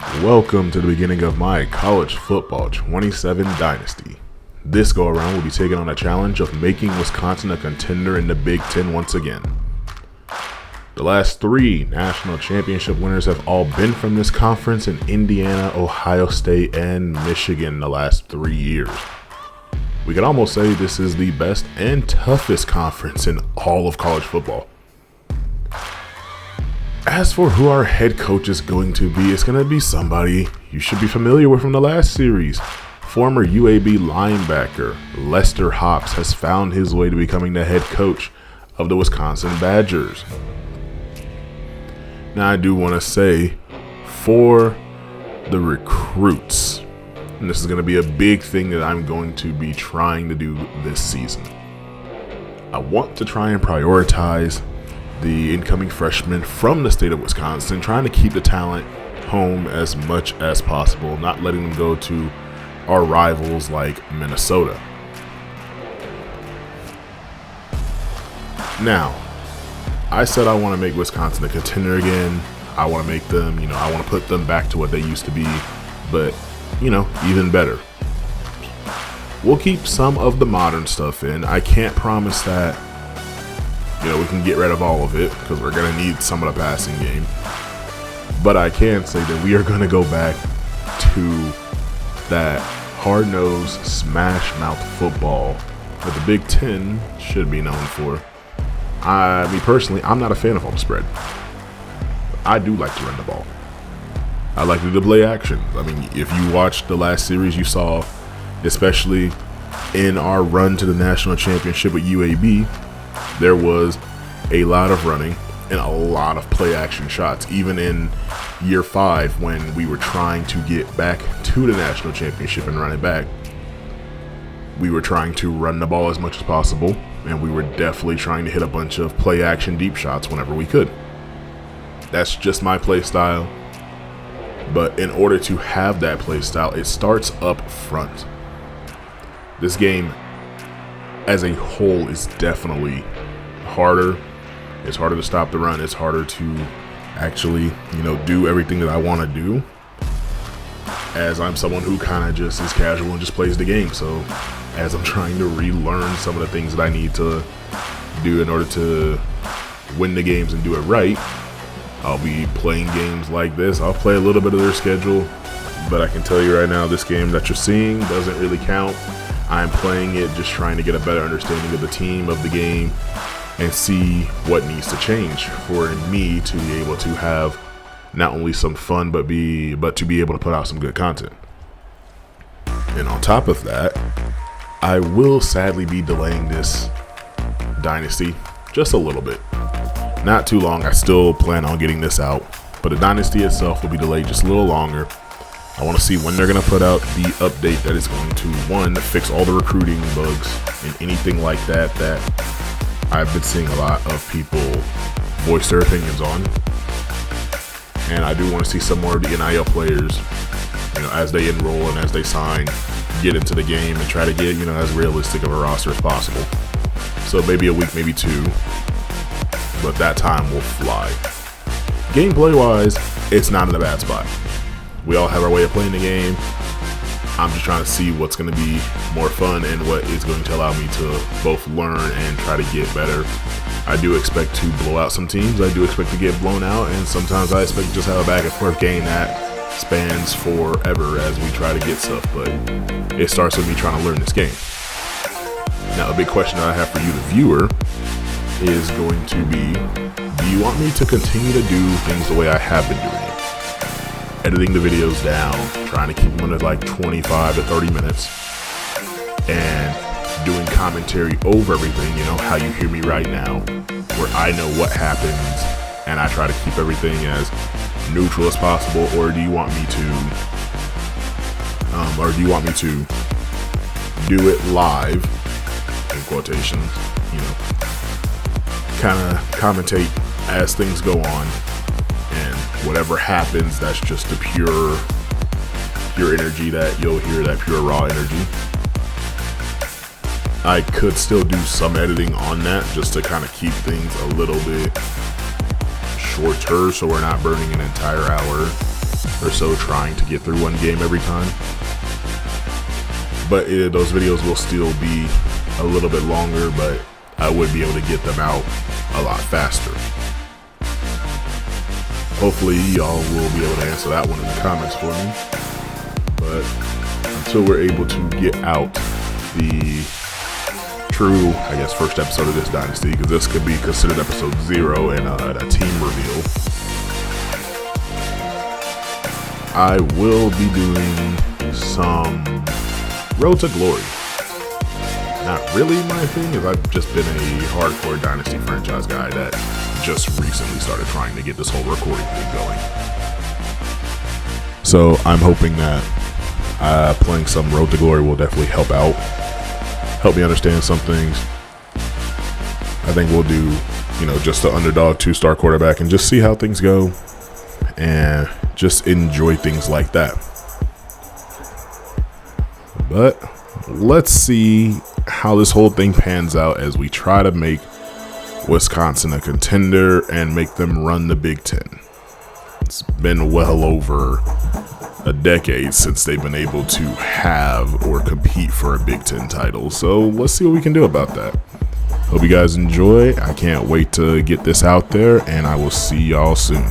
Welcome to the beginning of my college football 27 Dynasty. This go around will be taking on a challenge of making Wisconsin a contender in the Big Ten once again. The last three national championship winners have all been from this conference in Indiana, Ohio State, and Michigan the last 3 years. We could almost say this is the best and toughest conference in all of college football. As for who our head coach is going to be, it's going to be somebody you should be familiar with from the last series. Former UAB linebacker Lester Hobbs has found his way to becoming the head coach of the Wisconsin Badgers. Now, I do want to say, for the recruits, and this is going to be a big thing that I'm going to be trying to do this season, I want to try and prioritize the incoming freshmen from the state of Wisconsin, trying to keep the talent home as much as possible, not letting them go to our rivals like Minnesota. Now, I said I want to make Wisconsin a contender again. I want to make them, I want to put them back to what they used to be, but, even better. We'll keep some of the modern stuff in. I can't promise that we can get rid of all of it because we're going to need some of the passing game. But I can say that we are going to go back to that hard-nosed, smash-mouth football that the Big Ten should be known for. Me personally, I'm not a fan of home spread. I do like to run the ball. I like to do the play action. If you watched the last series, you saw, especially in our run to the national championship with UAB, there was a lot of running and a lot of play action shots. Even in year 5, when we were trying to get back to the national championship and run it back, we were trying to run the ball as much as possible, and we were definitely trying to hit a bunch of play action deep shots whenever we could. That's just my play style. But in order to have that play style, it starts up front. This game as a whole is definitely harder. It's harder to stop the run. It's harder to actually, do everything that I want to do, as I'm someone who kind of just is casual and just plays the game. So as I'm trying to relearn some of the things that I need to do in order to win the games and do it right, I'll be playing games like this. I'll play a little bit of their schedule, but I can tell you right now, this game that you're seeing doesn't really count. I'm playing it just trying to get a better understanding of the team, of the game, and see what needs to change for me to be able to have not only some fun, but to be able to put out some good content. And on top of that, I will sadly be delaying this Dynasty just a little bit. Not too long. I still plan on getting this out, but the Dynasty itself will be delayed just a little longer. I want to see when they're going to put out the update that is going to, one, fix all the recruiting bugs and anything like that I've been seeing a lot of people voice their opinions on. And I do want to see some more of the NIL players, as they enroll and as they sign, get into the game and try to get, as realistic of a roster as possible. So maybe a week, maybe 2, but that time will fly. Gameplay-wise, it's not in a bad spot. We all have our way of playing the game. I'm just trying to see what's going to be more fun and what is going to allow me to both learn and try to get better. I do expect to blow out some teams. I do expect to get blown out, and sometimes I expect to just have a back and forth game that spans forever as we try to get stuff, but it starts with me trying to learn this game. Now, a big question that I have for you, the viewer, is going to be, do you want me to continue to do things the way I have been doing it? Editing the videos down, trying to keep them at 25 to 30 minutes, and doing commentary over everything, how you hear me right now, where I know what happens and I try to keep everything as neutral as possible? Or do you want me to do it live, in quotations, kind of commentate as things go on, and whatever happens, that's just the pure energy that you'll hear, that pure raw energy. I could still do some editing on that just to kind of keep things a little bit shorter, so we're not burning an entire hour or so trying to get through one game every time. But those videos will still be a little bit longer, but I would be able to get them out a lot faster. Hopefully y'all will be able to answer that one in the comments for me. But until we're able to get out the true, I guess, first episode of this dynasty, because this could be considered episode 0 and a team reveal, I will be doing some Road to Glory. Not really my thing, as I've just been a hardcore Dynasty franchise guy that just recently started trying to get this whole recording thing going. So I'm hoping that playing some Road to Glory will definitely help me understand some things. I think we'll do, just the Underdog 2-star quarterback and just see how things go and just enjoy things like that. But let's see how this whole thing pans out as we try to make Wisconsin a contender and make them run the Big Ten. It's been well over a decade since they've been able to have or compete for a Big Ten title. So let's see what we can do about that. Hope you guys enjoy. I can't wait to get this out there, and I will see y'all soon.